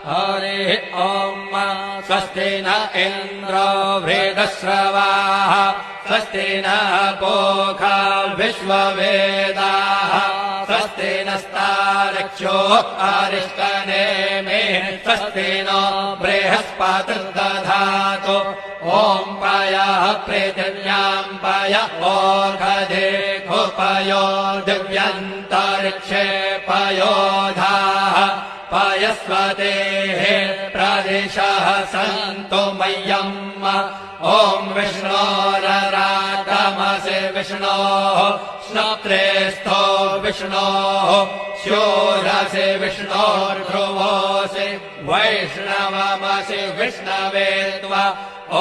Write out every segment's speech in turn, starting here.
हरिः ॐ स्वस्ति न इन्द्रो वृद्धश्रवाः स्वस्ति नः पूषा विश्ववेदाः स्वस्ति नस्तार्क्ष्यो अरिष्टनेमिः स्वस्ति नो बृहस्पतिर्दधातु ॐ पयः पृथिव्यां पय ओषधेऽपयो दिव्यन्तरिक्षे पयोधाः पयस्वतेः प्रदिशः सन्तु मह्यम् ॐ विष्णोरराटमसि विष्णोः श्रोत्रेस्थो विष्णोः शूरसि विष्णोर्ध्रुवोऽसि वैष्णवमसि विष्णवे त्वा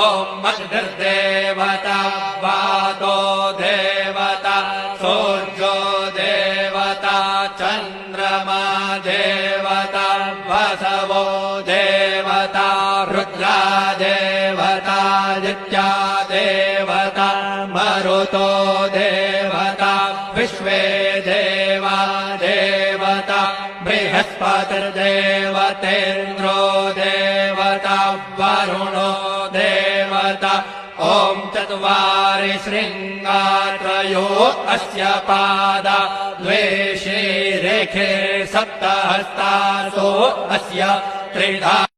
ॐ अग्निर्देवता वातो देवता सूर्यो देवता चन्द्रमा देवता वसवो देवता रुद्रा देवता आदित्या देवता मरुतो देवता विश्वे देवा देवता बृहस्पतिर्देवतेन्द्रो देवता वरुणो देवता ॐ चत्वारि शृङ्गात्रयो अस्य पादा द्वे शीरेखे सप्तहस्तासो अस्य त्रिधा